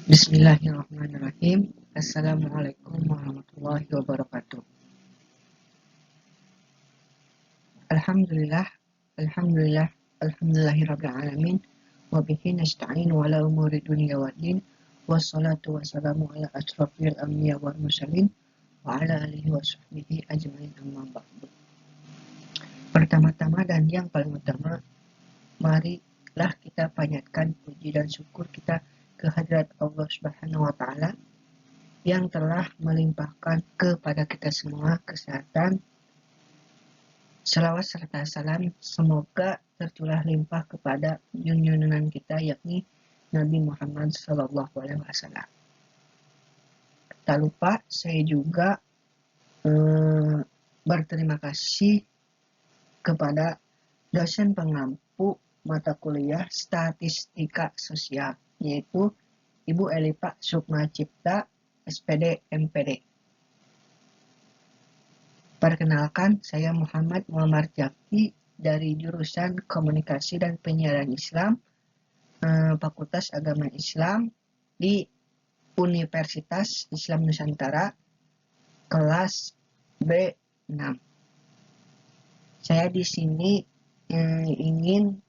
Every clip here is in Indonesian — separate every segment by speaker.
Speaker 1: Bismillahirrahmanirrahim. Assalamualaikum warahmatullahi wabarakatuh. Alhamdulillah, alhamdulillah, alhamdulillahirabbil alamin. Wa bihi nasta'in wa ala umuri dunya waddin. Wassalatu wassalamu ala asrofil anbiya wal mursalin wa ala alihi wa sahbihi ajmain amma ba'du. Pertama-tama dan yang paling utama, marilah kita panjatkan puji dan syukur kita kehadirat Allah Subhanahu wa taala yang telah melimpahkan kepada kita semua kesehatan. Salawat serta salam semoga tercurah limpah kepada junjungan kita yakni Nabi Muhammad SAW. Tak lupa saya juga berterima kasih kepada dosen pengampu mata kuliah Statistika Sosial, yaitu Ibu Elipa Sukma Cipta, SPD MPD. Perkenalkan, saya Muhammad Muammar Jaki dari jurusan Komunikasi dan Penyiaran Islam, Fakultas Agama Islam di Universitas Islam Nusantara, kelas B6. Saya di sini ingin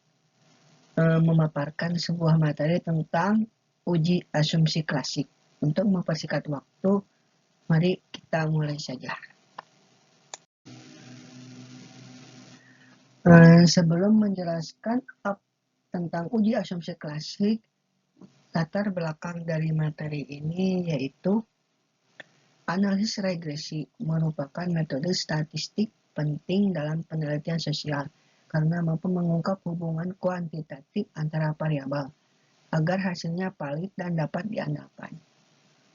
Speaker 1: memaparkan sebuah materi tentang uji asumsi klasik. Untuk mempersingkat waktu, mari kita mulai saja. Sebelum menjelaskan tentang uji asumsi klasik, latar belakang dari materi ini yaitu analisis regresi merupakan metode statistik penting dalam penelitian sosial karena mampu mengungkap hubungan kuantitatif antara variabel agar hasilnya valid dan dapat diandalkan.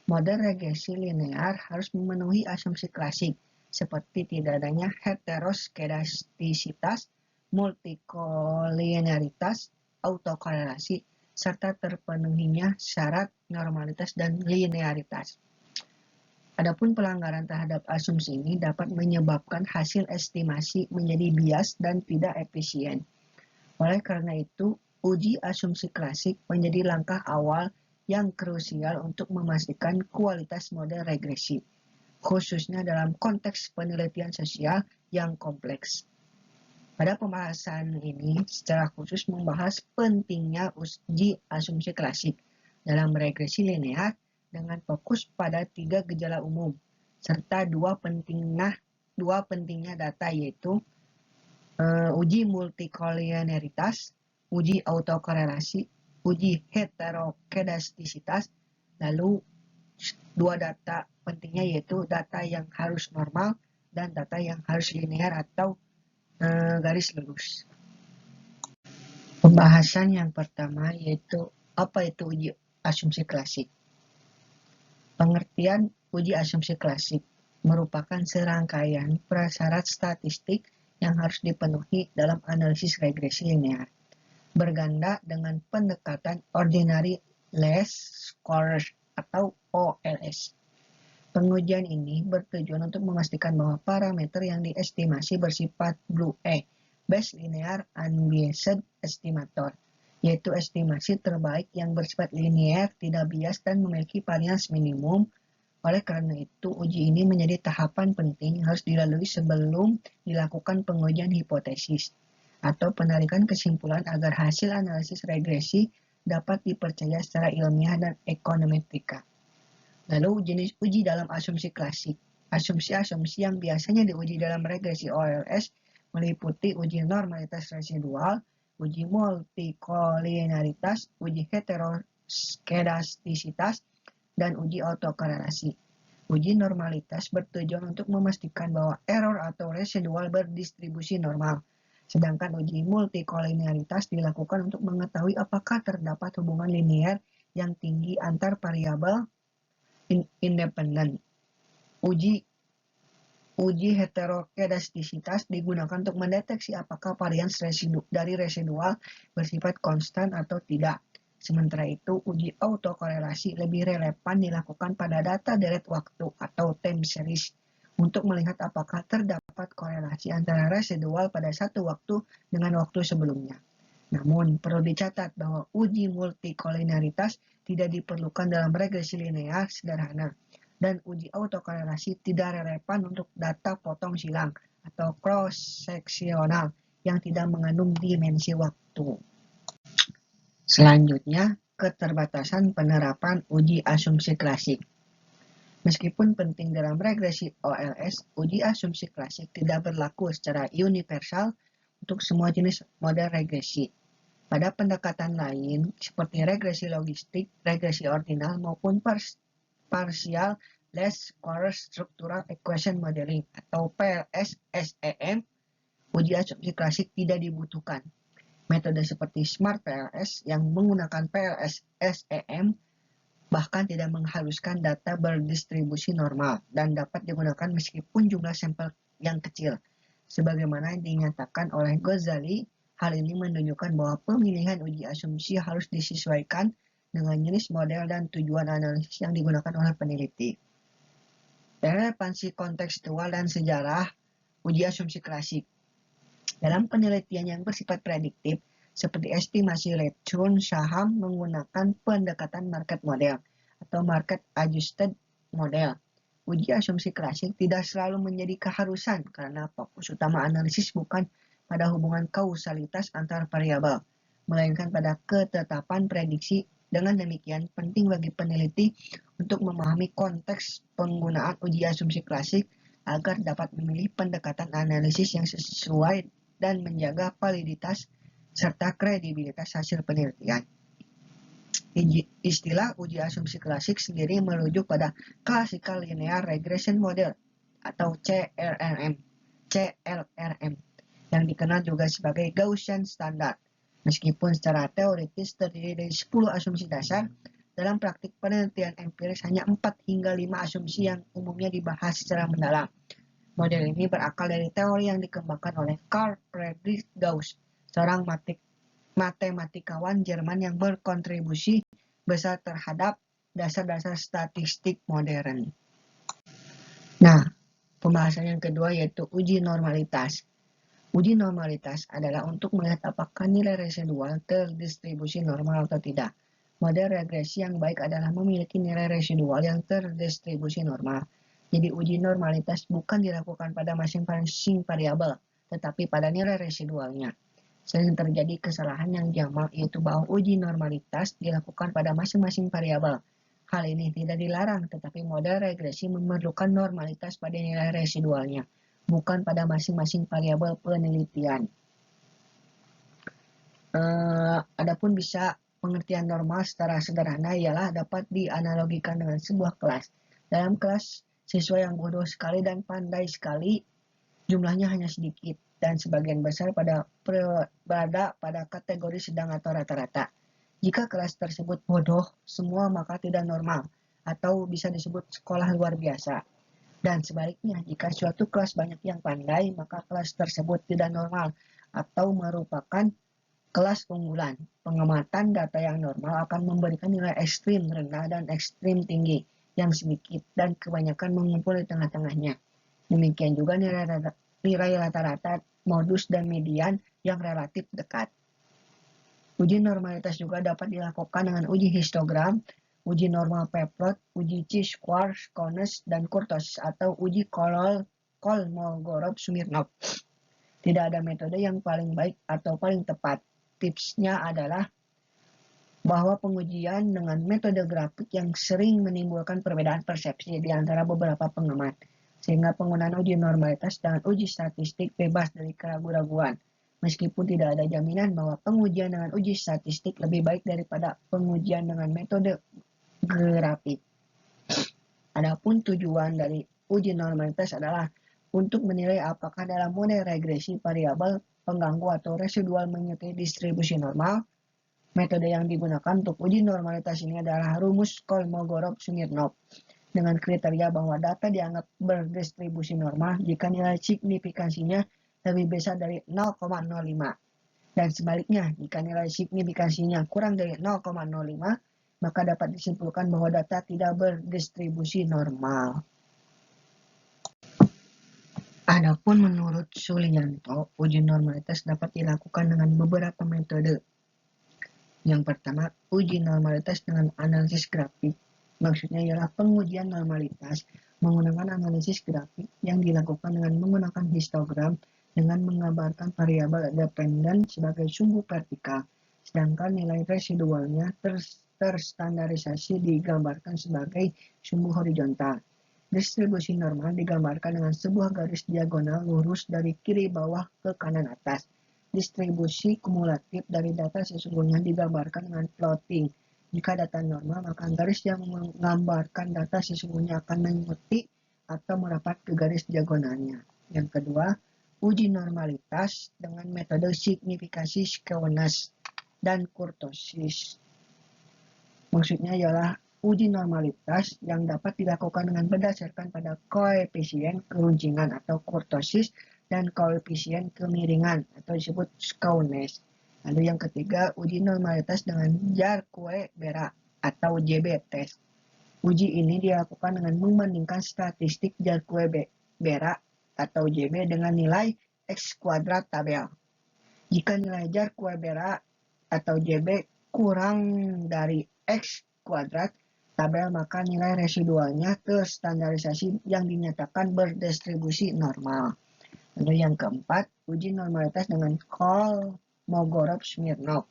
Speaker 1: Model regresi linear harus memenuhi asumsi klasik seperti tidak adanya heteroskedastisitas, multikolinearitas, autokorelasi, serta terpenuhinya syarat normalitas dan linearitas. Adapun pelanggaran terhadap asumsi ini dapat menyebabkan hasil estimasi menjadi bias dan tidak efisien. Oleh karena itu, uji asumsi klasik menjadi langkah awal yang krusial untuk memastikan kualitas model regresi, khususnya dalam konteks penelitian sosial yang kompleks. Pada pembahasan ini, secara khusus membahas pentingnya uji asumsi klasik dalam regresi linear dengan fokus pada 3 gejala umum, serta dua pentingnya data yaitu uji multikolinearitas, uji autokorelasi, uji heterokedastisitas, lalu dua data pentingnya yaitu data yang harus normal dan data yang harus linear atau garis lurus. Pembahasan yang pertama yaitu apa itu uji asumsi klasik. Pengertian uji asumsi klasik merupakan serangkaian prasyarat statistik yang harus dipenuhi dalam analisis regresi linear, berganda dengan pendekatan ordinary least squares atau OLS. Pengujian ini bertujuan untuk memastikan bahwa parameter yang diestimasi bersifat BLUE, Best Linear Unbiased Estimator, yaitu estimasi terbaik yang bersifat linear, tidak bias, dan memiliki varians minimum. Oleh karena itu, uji ini menjadi tahapan penting yang harus dilalui sebelum dilakukan pengujian hipotesis atau penarikan kesimpulan agar hasil analisis regresi dapat dipercaya secara ilmiah dan ekonometrika. Lalu jenis uji dalam asumsi klasik. Asumsi-asumsi yang biasanya diuji dalam regresi OLS meliputi uji normalitas residual, uji multikolinearitas, uji heteroskedastisitas, dan uji autokorelasi. Uji normalitas bertujuan untuk memastikan bahwa error atau residual berdistribusi normal. Sedangkan uji multikolinearitas dilakukan untuk mengetahui apakah terdapat hubungan linear yang tinggi antar variabel independen. Uji heterokedastisitas digunakan untuk mendeteksi apakah varians dari residual bersifat konstan atau tidak. Sementara itu, uji autokorelasi lebih relevan dilakukan pada data deret waktu atau time series untuk melihat apakah terdapat korelasi antara residual pada satu waktu dengan waktu sebelumnya. Namun, perlu dicatat bahwa uji multikolinearitas tidak diperlukan dalam regresi linear sederhana, dan uji autokorelasi tidak relevan untuk data potong silang atau cross-seksional yang tidak mengandung dimensi waktu. Selanjutnya, keterbatasan penerapan uji asumsi klasik. Meskipun penting dalam regresi OLS, uji asumsi klasik tidak berlaku secara universal untuk semua jenis model regresi. Pada pendekatan lain, seperti regresi logistik, regresi ordinal, maupun partial less coarse structural equation modeling atau PLS-SEM, uji asumsi klasik tidak dibutuhkan. Metode seperti Smart PLS yang menggunakan PLS-SEM bahkan tidak mengharuskan data berdistribusi normal dan dapat digunakan meskipun jumlah sampel yang kecil. Sebagaimana dinyatakan oleh Ghazali, hal ini menunjukkan bahwa pemilihan uji asumsi harus disesuaikan dengan jenis model dan tujuan analisis yang digunakan oleh peneliti. Relevansi kontekstual dan sejarah uji asumsi klasik. Dalam penelitian yang bersifat prediktif, seperti estimasi return saham menggunakan pendekatan market model atau market adjusted model. Uji asumsi klasik tidak selalu menjadi keharusan karena fokus utama analisis bukan pada hubungan kausalitas antar variabel, melainkan pada ketetapan prediksi. Dengan demikian, penting bagi peneliti untuk memahami konteks penggunaan uji asumsi klasik agar dapat memilih pendekatan analisis yang sesuai dan menjaga validitas serta kredibilitas hasil penelitian. Istilah uji asumsi klasik sendiri merujuk pada Classical Linear Regression Model atau CLRM, yang dikenal juga sebagai Gaussian Standard. Meskipun secara teoritis terdiri dari 10 asumsi dasar, dalam praktik penelitian empiris hanya 4 hingga 5 asumsi yang umumnya dibahas secara mendalam. Model ini berakal dari teori yang dikembangkan oleh Carl Friedrich Gauss, seorang matematikawan Jerman yang berkontribusi besar terhadap dasar-dasar statistik modern. Nah, pembahasan yang kedua yaitu uji normalitas. Uji normalitas adalah untuk melihat apakah nilai residual terdistribusi normal atau tidak. Model regresi yang baik adalah memiliki nilai residual yang terdistribusi normal. Jadi uji normalitas bukan dilakukan pada masing-masing variabel, tetapi pada nilai residualnya. Sering terjadi kesalahan yang jamak yaitu bahwa uji normalitas dilakukan pada masing-masing variabel. Hal ini tidak dilarang, tetapi model regresi memerlukan normalitas pada nilai residualnya, bukan pada masing-masing variabel penelitian. Adapun bisa pengertian normal secara sederhana ialah dapat dianalogikan dengan sebuah kelas. Dalam kelas, siswa yang bodoh sekali dan pandai sekali jumlahnya hanya sedikit dan sebagian besar berada pada kategori sedang atau rata-rata. Jika kelas tersebut bodoh semua maka tidak normal atau bisa disebut sekolah luar biasa. Dan sebaliknya, jika suatu kelas banyak yang pandai, maka kelas tersebut tidak normal atau merupakan kelas unggulan. Pengamatan data yang normal akan memberikan nilai ekstrim rendah dan ekstrim tinggi yang sedikit dan kebanyakan mengumpul di tengah-tengahnya. Demikian juga nilai rata-rata, modus, dan median yang relatif dekat. Uji normalitas juga dapat dilakukan dengan uji histogram, uji normal Peplot, uji chi-square, Cones, dan kurtosis atau uji Kolmogorov-Smirnov. Tidak ada metode yang paling baik atau paling tepat. Tipsnya adalah bahwa pengujian dengan metode grafik yang sering menimbulkan perbedaan persepsi di antara beberapa pengamat, sehingga penggunaan uji normalitas dan uji statistik bebas dari keraguan-raguan. Meskipun tidak ada jaminan bahwa pengujian dengan uji statistik lebih baik daripada pengujian dengan metode grafik. Adapun tujuan dari uji normalitas adalah untuk menilai apakah dalam model regresi variabel pengganggu atau residual menyertai distribusi normal. Metode yang digunakan untuk uji normalitas ini adalah rumus Kolmogorov-Smirnov dengan kriteria bahwa data dianggap berdistribusi normal jika nilai signifikansinya lebih besar dari 0,05 dan sebaliknya jika nilai signifikansinya kurang dari 0,05 maka dapat disimpulkan bahwa data tidak berdistribusi normal. Adapun menurut Sulianto, uji normalitas dapat dilakukan dengan beberapa metode. Yang pertama, uji normalitas dengan analisis grafik. Maksudnya ialah pengujian normalitas menggunakan analisis grafik yang dilakukan dengan menggunakan histogram dengan menggambarkan variabel dependen sebagai sumbu vertikal, sedangkan nilai residualnya terstandarisasi digambarkan sebagai sumbu horizontal. Distribusi normal digambarkan dengan sebuah garis diagonal lurus dari kiri bawah ke kanan atas. Distribusi kumulatif dari data sesungguhnya digambarkan dengan plotting. Jika data normal, maka garis yang menggambarkan data sesungguhnya akan mengikuti atau merapat ke garis diagonalnya. Yang kedua, uji normalitas dengan metode signifikasi skewness dan kurtosis. Maksudnya ialah uji normalitas yang dapat dilakukan dengan berdasarkan pada koefisien keruncingan atau kurtosis dan koefisien kemiringan atau disebut skewness. Lalu yang ketiga, uji normalitas dengan Jar-Coe-Bera atau JB test. Uji ini dilakukan dengan membandingkan statistik Jar-Coe-Bera atau JB dengan nilai X kuadrat tabel. Jika nilai Jar-Coe-Bera atau JB kurang dari X kuadrat tabel, maka nilai residualnya terstandarisasi yang dinyatakan berdistribusi normal. Lalu yang keempat, uji normalitas dengan Kolmogorov-Smirnov.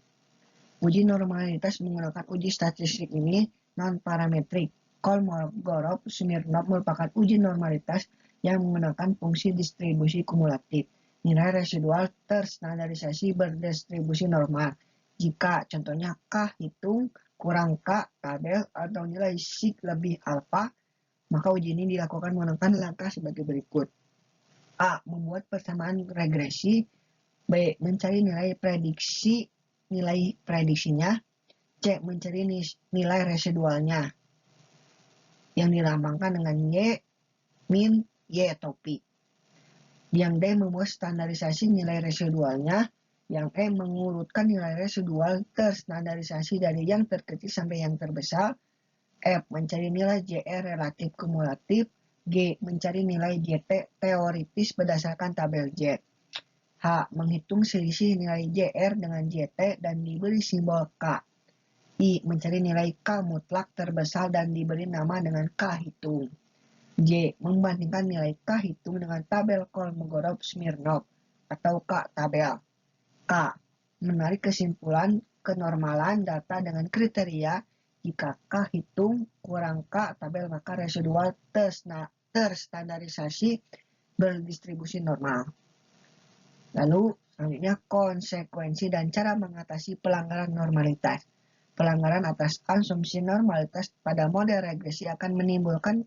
Speaker 1: Uji normalitas menggunakan uji statistik ini non-parametrik. Kolmogorov-Smirnov merupakan uji normalitas yang menggunakan fungsi distribusi kumulatif. Nilai residual terstandarisasi berdistribusi normal. Jika contohnya K hitung kurang K tabel atau nilai sig lebih alfa, maka uji ini dilakukan menggunakan langkah sebagai berikut. A. Membuat persamaan regresi. B. Mencari nilai prediksinya. C. Mencari nilai residualnya yang dilambangkan dengan Y, min, Y topi. Yang D. Membuat standarisasi nilai residualnya. Yang E. Mengurutkan nilai residual terstandarisasi dari yang terkecil sampai yang terbesar. F. Mencari nilai JR relatif kumulatif. G. Mencari nilai JT teoritis berdasarkan tabel Z. H. Menghitung selisih nilai JR dengan JT dan diberi simbol K. I. Mencari nilai K mutlak terbesar dan diberi nama dengan K hitung. J. Membandingkan nilai K hitung dengan tabel Kolmogorov-Smirnov atau K tabel. K. Menarik kesimpulan kenormalan data dengan kriteria jika K hitung kurang K tabel maka residual terstandarisasi berdistribusi normal. Lalu selanjutnya konsekuensi dan cara mengatasi pelanggaran normalitas. Pelanggaran atas asumsi normalitas pada model regresi akan menimbulkan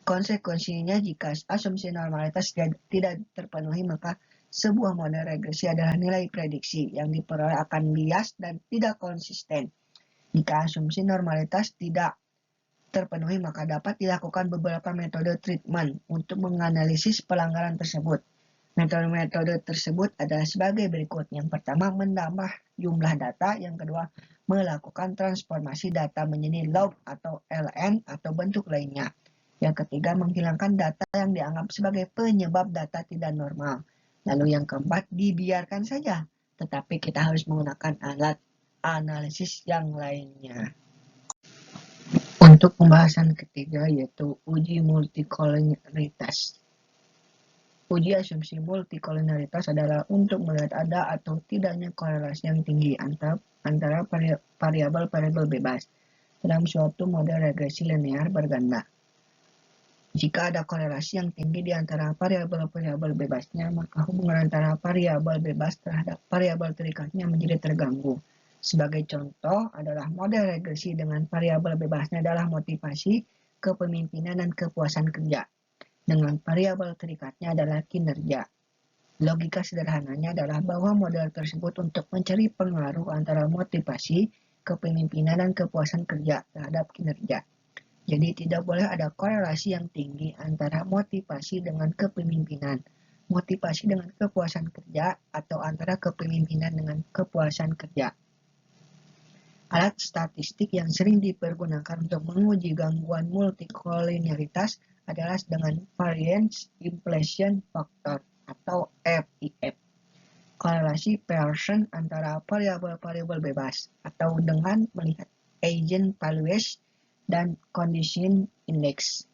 Speaker 1: konsekuensinya jika asumsi normalitas tidak terpenuhi, maka sebuah model regresi adalah nilai prediksi yang diperoleh akan bias dan tidak konsisten. Jika asumsi normalitas tidak terpenuhi, maka dapat dilakukan beberapa metode treatment untuk menganalisis pelanggaran tersebut. Metode-metode tersebut adalah sebagai berikut. Yang pertama, menambah jumlah data. Yang kedua, melakukan transformasi data menjadi log atau LN atau bentuk lainnya. Yang ketiga, menghilangkan data yang dianggap sebagai penyebab data tidak normal. Lalu yang keempat, dibiarkan saja, tetapi kita harus menggunakan alat analisis yang lainnya. Untuk pembahasan ketiga yaitu uji multikolinialitas. Uji asumsi multikolinialitas adalah untuk melihat ada atau tidaknya korelasi yang tinggi antara variabel-variabel bebas dalam suatu model regresi linear berganda. Jika ada korelasi yang tinggi di antara variabel-variabel bebasnya, maka hubungan antara variabel bebas terhadap variabel terikatnya menjadi terganggu. Sebagai contoh adalah model regresi dengan variabel bebasnya adalah motivasi, kepemimpinan, dan kepuasan kerja. Dengan variabel terikatnya adalah kinerja. Logika sederhananya adalah bahwa model tersebut untuk mencari pengaruh antara motivasi, kepemimpinan, dan kepuasan kerja terhadap kinerja. Jadi tidak boleh ada korelasi yang tinggi antara motivasi dengan kepemimpinan, motivasi dengan kepuasan kerja, atau antara kepemimpinan dengan kepuasan kerja. Alat statistik yang sering dipergunakan untuk menguji gangguan multikolinialitas adalah dengan Variance Inflation Factor atau FIF. korelasi Pearson antara variabel-variabel bebas atau dengan melihat Eigenvalues dan Condition Index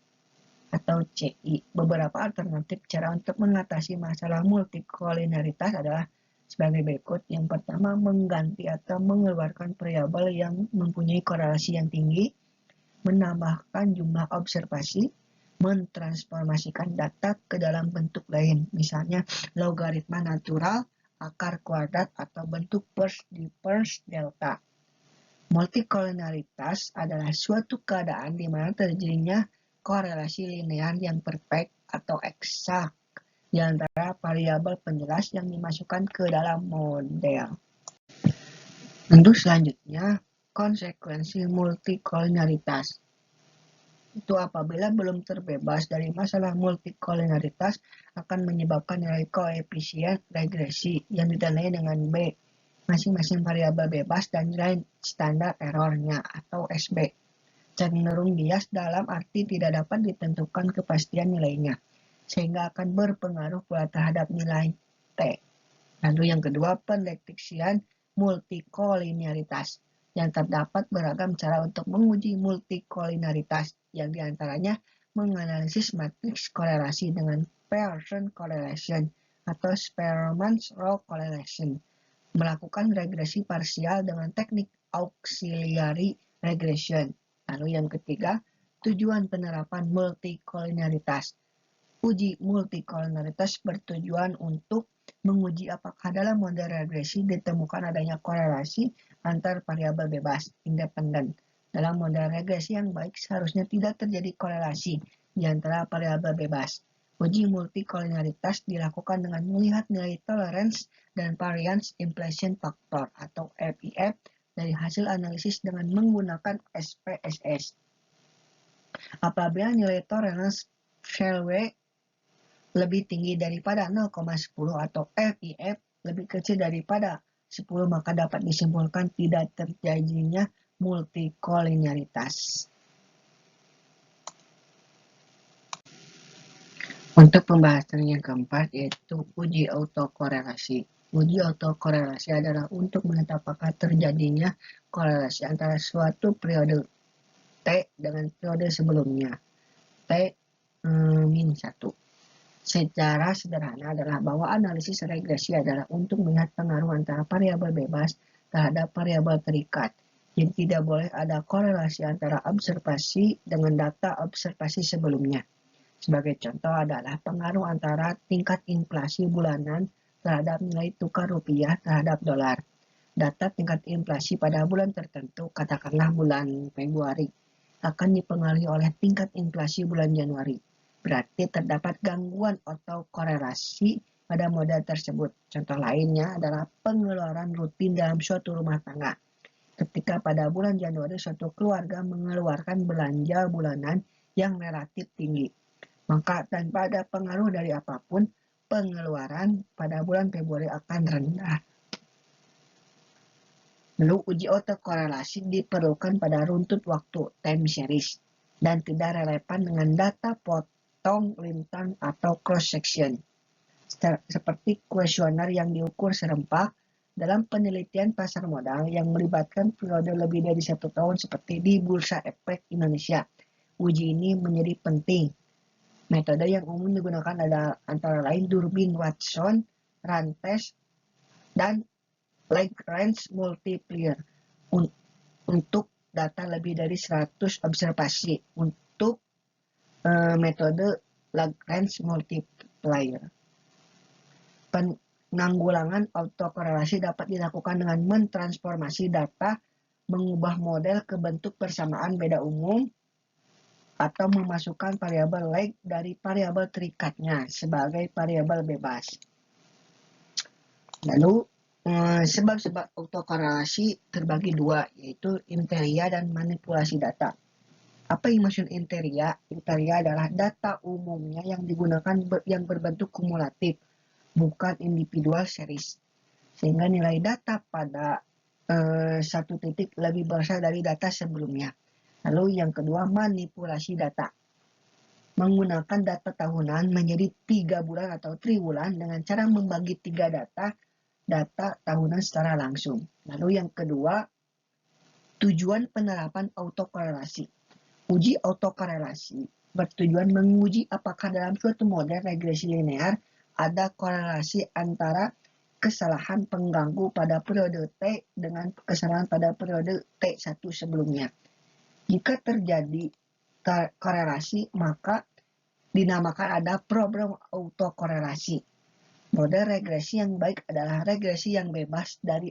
Speaker 1: atau CI. Beberapa alternatif cara untuk mengatasi masalah multikolinaritas adalah sebagai berikut. Yang pertama, mengganti atau mengeluarkan variabel yang mempunyai korelasi yang tinggi, menambahkan jumlah observasi, mentransformasikan data ke dalam bentuk lain, misalnya logaritma natural, akar kuadrat, atau bentuk first delta. Multikolinaritas adalah suatu keadaan di mana terjadinya korelasi linear yang perfect atau eksak di antara variabel penjelas yang dimasukkan ke dalam model. Untuk selanjutnya, konsekuensi multikolinaritas. Itu apabila belum terbebas dari masalah multikolinaritas akan menyebabkan nilai koefisien regresi yang ditandai dengan B, masing-masing variabel bebas dan nilai standar errornya atau SB. Cenderung bias dalam arti tidak dapat ditentukan kepastian nilainya, sehingga akan berpengaruh pula terhadap nilai T. Lalu yang kedua, pendeteksian multikolinaritas. Yang terdapat beragam cara untuk menguji multikolinaritas, yang diantaranya menganalisis matriks korelasi dengan Pearson correlation atau Spearman's Rho correlation, melakukan regresi parsial dengan teknik auxiliary regression. Lalu yang ketiga, tujuan penerapan multikolinaritas. Uji multikolinaritas bertujuan untuk menguji apakah dalam model regresi ditemukan adanya korelasi antar variabel bebas independen. Dalam model regresi yang baik seharusnya tidak terjadi korelasi di antara variabel bebas. Uji multikolinaritas dilakukan dengan melihat nilai tolerance dan variance implicit factor atau FIF dari hasil analisis dengan menggunakan SPSS. Apabila nilai tolerance Shellway lebih tinggi daripada 0,10 atau FIF lebih kecil daripada 10, maka dapat disimpulkan tidak terjadinya multikolinaritas. Untuk pembahasan yang keempat yaitu uji autokorelasi. Uji autokorelasi adalah untuk menentukan apakah terjadinya korelasi antara suatu periode T dengan periode sebelumnya T-1. Secara sederhana adalah bahwa analisis regresi adalah untuk melihat pengaruh antara variabel bebas terhadap variabel terikat. Jadi tidak boleh ada korelasi antara observasi dengan data observasi sebelumnya. Sebagai contoh adalah pengaruh antara tingkat inflasi bulanan terhadap nilai tukar rupiah terhadap dolar. Data tingkat inflasi pada bulan tertentu, katakanlah bulan Februari, akan dipengaruhi oleh tingkat inflasi bulan Januari. Berarti terdapat gangguan atau korelasi pada model tersebut. Contoh lainnya adalah pengeluaran rutin dalam suatu rumah tangga. Ketika pada bulan Januari suatu keluarga mengeluarkan belanja bulanan yang relatif tinggi, maka tanpa ada pengaruh dari apapun, pengeluaran pada bulan Februari akan rendah. Lalu uji autokorelasi diperlukan pada runtut waktu time series dan tidak relevan dengan data potong lintang atau cross section seperti kuesioner yang diukur serempak dalam penelitian pasar modal yang melibatkan periode lebih dari 1 tahun seperti di Bursa Efek Indonesia. Uji ini menjadi penting. Metode yang umum digunakan adalah antara lain Durbin Watson, Rantes, dan Lagrange multiplier untuk data lebih dari 100 observasi. Untuk metode Lagrange multiplier, penanggulangan autokorelasi dapat dilakukan dengan mentransformasi data, mengubah model ke bentuk persamaan beda umum, atau memasukkan variabel lag dari variabel terikatnya sebagai variabel bebas. Lalu sebab-sebab autokorelasi terbagi dua, yaitu interia dan manipulasi data. Apa yang maksud interia? Interia adalah data umumnya yang digunakan yang berbentuk kumulatif, bukan individual series, sehingga nilai data pada satu titik lebih besar dari data sebelumnya. Lalu yang kedua, manipulasi data. Menggunakan data tahunan menjadi 3 bulan atau triwulan dengan cara membagi 3 data data tahunan secara langsung. Lalu yang kedua, tujuan penerapan autokorelasi. Uji autokorelasi bertujuan menguji apakah dalam suatu model regresi linear ada korelasi antara kesalahan pengganggu pada periode T dengan kesalahan pada periode T1 sebelumnya. Jika terjadi korelasi, maka dinamakan ada problem autokorelasi. Model regresi yang baik adalah regresi yang bebas dari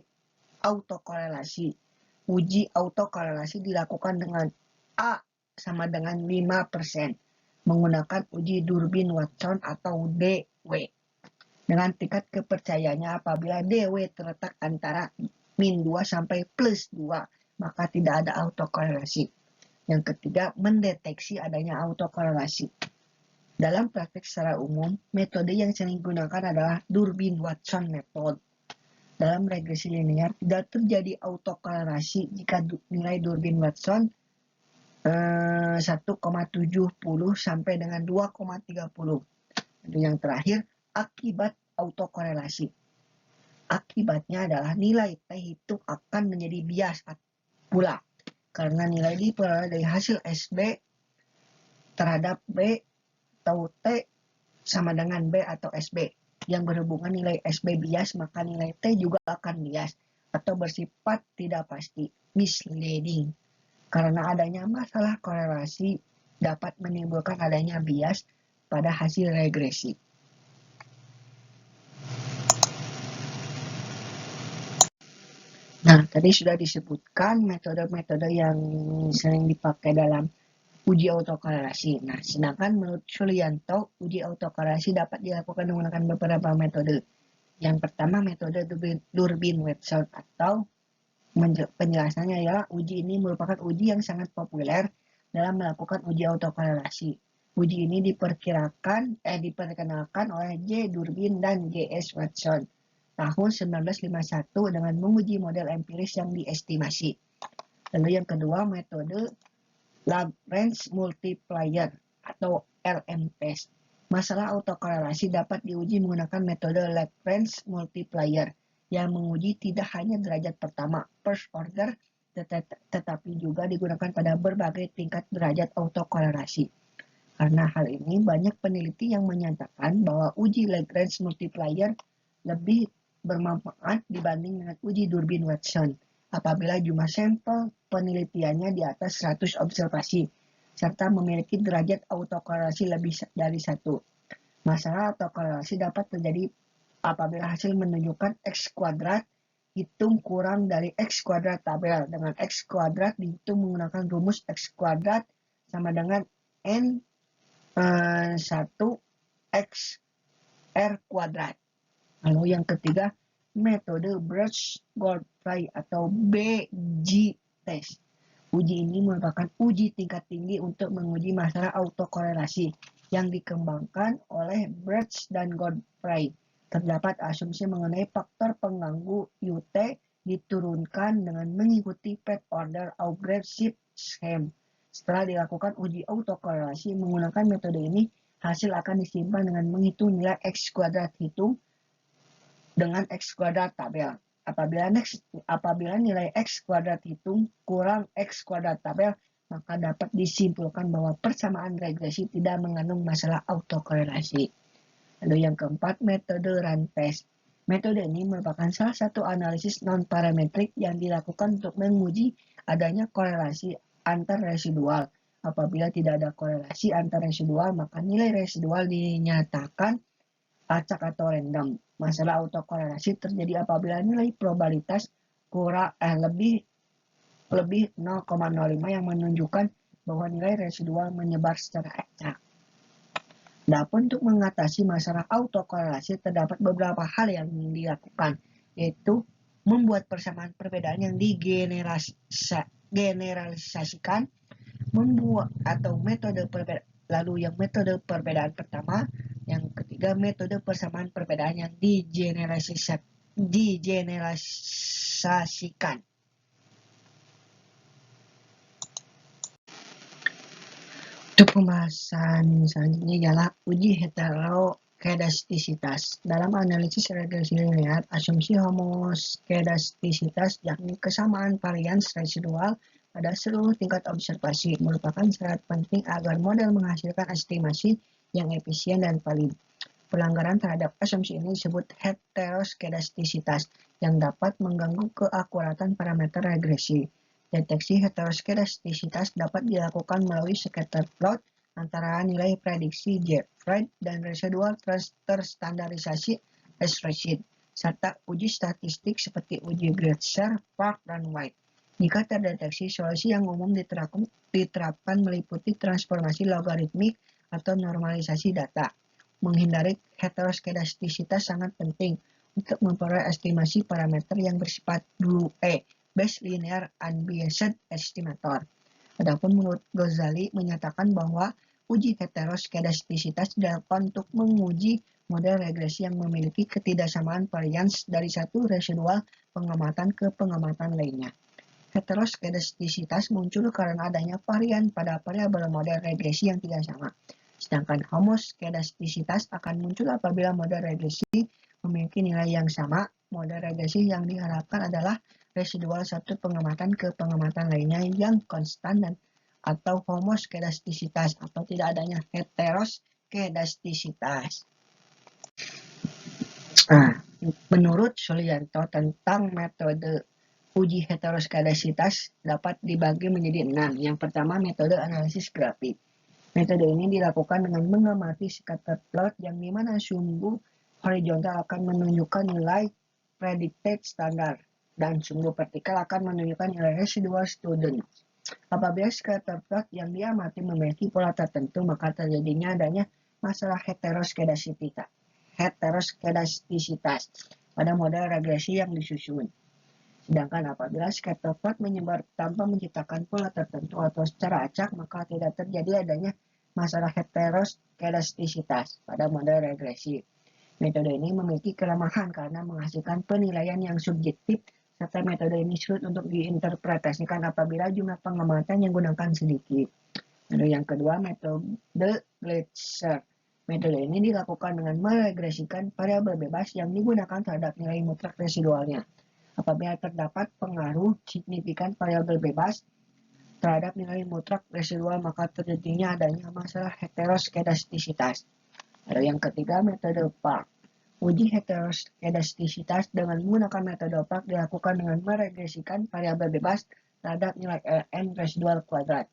Speaker 1: autokorelasi. Uji autokorelasi dilakukan dengan A sama dengan 5% menggunakan uji Durbin Watson atau DW. Dengan tingkat kepercayaannya apabila DW terletak antara min 2 sampai plus 2, maka tidak ada autokorelasi. Yang ketiga, mendeteksi adanya autokorelasi. Dalam praktik secara umum, metode yang sering digunakan adalah Durbin-Watson method. Dalam regresi linear, tidak terjadi autokorelasi jika nilai Durbin-Watson 1,70 sampai dengan 2,30. Dan yang terakhir, akibat autokorelasi. Akibatnya adalah nilai T hitung akan menjadi bias pula, karena nilai diperoleh dari hasil SB terhadap B atau T sama dengan B atau SB. Yang berhubungan nilai SB bias, maka nilai T juga akan bias atau bersifat tidak pasti, misleading. Karena adanya masalah korelasi dapat menimbulkan adanya bias pada hasil regresi. Nah, tadi sudah disebutkan metode-metode yang sering dipakai dalam uji autokorelasi. Nah, sedangkan menurut Sulianto, uji autokorelasi dapat dilakukan menggunakan beberapa metode. Yang pertama, metode Durbin-Watson atau penjelasannya ya, uji ini merupakan uji yang sangat populer dalam melakukan uji autokorelasi. Uji ini diperkenalkan oleh J. Durbin dan J.S. Watson tahun 1951 dengan menguji model empiris yang diestimasi. Lalu yang kedua, metode Lagrange multiplier atau LM-test. Masalah autokorelasi dapat diuji menggunakan metode Lagrange multiplier yang menguji tidak hanya derajat pertama first order, tetapi juga digunakan pada berbagai tingkat derajat autokorelasi. Karena hal ini, banyak peneliti yang menyatakan bahwa uji Lagrange multiplier lebih bermanfaat dibanding dengan uji Durbin-Watson apabila jumlah sampel penelitiannya di atas 100 observasi, serta memiliki derajat autokorelasi lebih dari 1. Masalah autokorelasi dapat terjadi apabila hasil menunjukkan X kuadrat hitung kurang dari X kuadrat tabel, dengan X kuadrat dihitung menggunakan rumus X kuadrat sama dengan N 1 X R kuadrat. Lalu yang ketiga, metode Birch-Goldfrey atau BG test. Uji ini merupakan uji tingkat tinggi untuk menguji masalah autokorelasi yang dikembangkan oleh Birch dan Goldfrey. Terdapat asumsi mengenai faktor pengganggu UT diturunkan dengan mengikuti path order Auger-Shift scheme. Setelah dilakukan uji autokorelasi menggunakan metode ini, hasil akan disimpan dengan menghitung nilai X kuadrat hitung dengan X kuadrat tabel. Apabila nilai X kuadrat hitung kurang X kuadrat tabel, maka dapat disimpulkan bahwa persamaan regresi tidak mengandung masalah autokorelasi. Lalu yang keempat, metode run test. Metode ini merupakan salah satu analisis non-parametrik yang dilakukan untuk menguji adanya korelasi antar residual. Apabila tidak ada korelasi antar residual, maka nilai residual dinyatakan acak atau random. Masalah autokorelasi terjadi apabila nilai probabilitas lebih 0,05 yang menunjukkan bahwa nilai residual menyebar secara acak. Adapun untuk mengatasi masalah autokorelasi terdapat beberapa hal yang dilakukan, yaitu membuat persamaan perbedaan yang digeneralisasikan, membuat atau metode perbedaan. Lalu yang metode perbedaan pertama, yang ketiga metode persamaan perbedaan yang digeneralisasikan. Untuk pembahasan selanjutnya ialah uji heterogeneity homoskedastisitas. Dalam analisis regresi linear, asumsi homoskedastisitas yakni kesamaan varians residual pada seluruh tingkat observasi merupakan syarat penting agar model menghasilkan estimasi yang efisien dan valid. Pelanggaran terhadap asumsi ini disebut heteroskedastisitas yang dapat mengganggu keakuratan parameter regresi. Deteksi heteroskedastisitas dapat dilakukan melalui scatter plot antara nilai prediksi J-Fried dan residual terstandarisasi S-Rashid, serta uji statistik seperti uji Gretzer, Park, dan White. Jika terdeteksi, solusi yang umum diterapkan meliputi transformasi logaritmik atau normalisasi data. Menghindari heteroskedastisitas sangat penting untuk memperoleh estimasi parameter yang bersifat Base Linear Unbiased Estimator. Adapun menurut Ghazali menyatakan bahwa uji heteroskedastisitas dilakukan untuk menguji model regresi yang memiliki ketidaksamaan varians dari satu residual pengamatan ke pengamatan lainnya. Heteroskedastisitas muncul karena adanya varian pada variabel model regresi yang tidak sama. Sedangkan homoskedastisitas akan muncul apabila model regresi memiliki nilai yang sama. Model regresi yang diharapkan adalah residual satu pengamatan ke pengamatan lainnya yang konstan dan atau homoskedastisitas atau tidak adanya heteroskedastisitas. Menurut Sulianto tentang metode uji heteroskedastisitas dapat dibagi menjadi 6. Yang pertama, metode analisis grafik. Metode ini dilakukan dengan mengamati scatter plot yang dimana sumbu horizontal akan menunjukkan nilai predicted standar dan sumbu vertikal akan menunjukkan nilai residual student. Apabila scatter plot yang diamati memiliki pola tertentu, maka terjadinya adanya masalah heteroskedastisitas pada model regresi yang disusun. Sedangkan apabila scatter plot menyebar tanpa menciptakan pola tertentu atau secara acak, maka tidak terjadi adanya masalah heteroskedastisitas pada model regresi. Metode ini memiliki kelemahan karena menghasilkan penilaian yang subjektif, serta metode ini sulit untuk diinterpretasikan apabila jumlah pengamatan yang digunakan sedikit. Lalu yang kedua, metode Gretzer. Metode ini dilakukan dengan meregresikan variabel bebas yang digunakan terhadap nilai mutlak residualnya. Apabila terdapat pengaruh signifikan variabel bebas terhadap nilai mutlak residual, maka terjadinya adanya masalah heteroskedastisitas. Lalu yang ketiga, metode Park. Uji heteroskedastisitas dengan menggunakan metode Park dilakukan dengan meregresikan variabel bebas terhadap nilai ln residual kuadrat.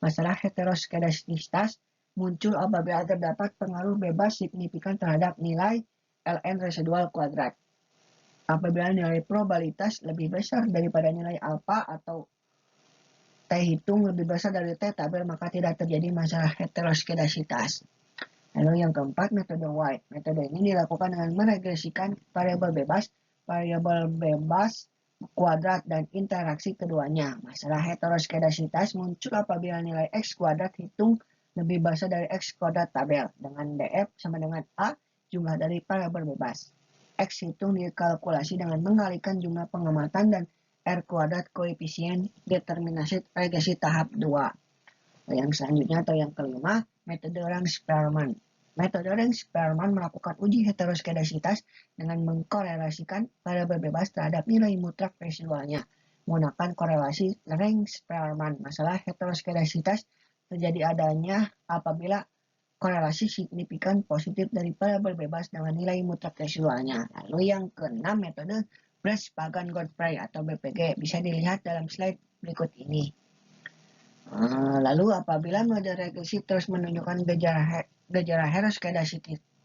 Speaker 1: Masalah heteroskedastisitas muncul apabila terdapat pengaruh bebas signifikan terhadap nilai ln residual kuadrat. Apabila nilai probabilitas lebih besar daripada nilai alfa atau T hitung lebih besar dari T tabel, maka tidak terjadi masalah heteroskedastisitas. Lalu yang keempat, metode White. Metode ini dilakukan dengan meregresikan variabel bebas kuadrat dan interaksi keduanya. Masalah heteroskedastisitas muncul apabila nilai X kuadrat hitung lebih besar dari X kuadrat tabel, dengan df sama dengan A jumlah dari variabel bebas. X hitung dikalkulasi dengan mengalihkan jumlah pengamatan dan R kuadrat koefisien determinasi regresi tahap 2. Yang selanjutnya atau yang kelima, metode Rang-Spearman. Metode Rang-Spearman melakukan uji heteroskedastisitas dengan mengkorelasikan variabel bebas terhadap nilai mutlak residualnya menggunakan korelasi Rang-Spearman. Masalah heteroskedastisitas terjadi adanya apabila korelasi signifikan positif dari variabel bebas dengan nilai mutlak residualnya. Lalu yang keenam, metode Bresch-Pagan-Godfrey atau BPG bisa dilihat dalam slide berikut ini. Lalu apabila model regresi terus menunjukkan gejala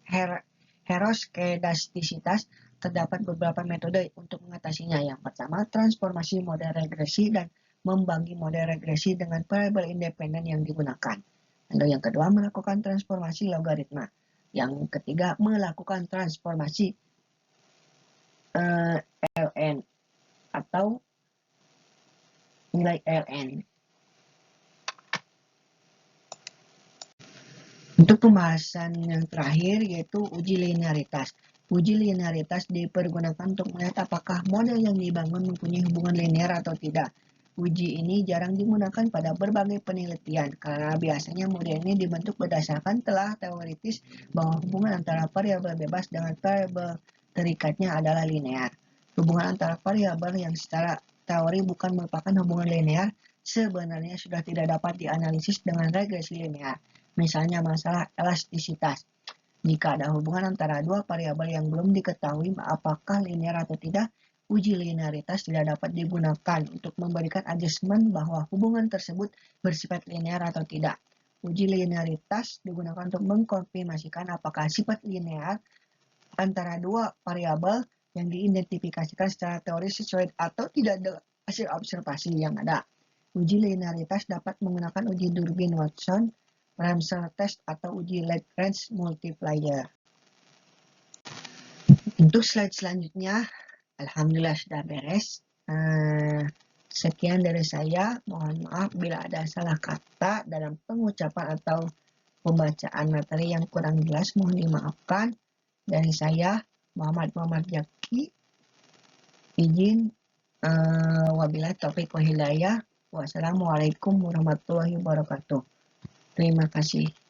Speaker 1: heteroskedastisitas, terdapat beberapa metode untuk mengatasinya. Yang pertama, transformasi model regresi dan membagi model regresi dengan variabel independen yang digunakan. Lalu yang kedua, melakukan transformasi logaritma. Yang ketiga, melakukan transformasi ln atau nilai ln. Untuk pembahasan yang terakhir yaitu uji linearitas. Uji linearitas dipergunakan untuk melihat apakah model yang dibangun mempunyai hubungan linear atau tidak. Uji ini jarang digunakan pada berbagai penelitian karena biasanya model ini dibentuk berdasarkan telah teoritis bahwa hubungan antara variabel bebas dengan variabel terikatnya adalah linear. Hubungan antara variabel yang secara teori bukan merupakan hubungan linear sebenarnya sudah tidak dapat dianalisis dengan regresi linear. Misalnya masalah elastisitas. Jika ada hubungan antara dua variabel yang belum diketahui apakah linear atau tidak, uji linearitas tidak dapat digunakan untuk memberikan adjustment bahwa hubungan tersebut bersifat linear atau tidak. Uji linearitas digunakan untuk mengkonfirmasikan apakah sifat linear antara dua variabel yang diidentifikasikan secara teori sesuai atau tidak dengan hasil observasi yang ada. Uji linearitas dapat menggunakan uji Durbin-Watson, Ramsey test, atau uji Lagrange multiplier. Untuk slide selanjutnya, alhamdulillah sudah beres. Sekian dari saya. Mohon maaf bila ada salah kata dalam pengucapan atau pembacaan materi yang kurang jelas. Mohon dimaafkan. Dari saya, Muhammad Jaki. Izin. Wabillahi taufiq wa hidayah. Wassalamualaikum warahmatullahi wabarakatuh. Terima kasih.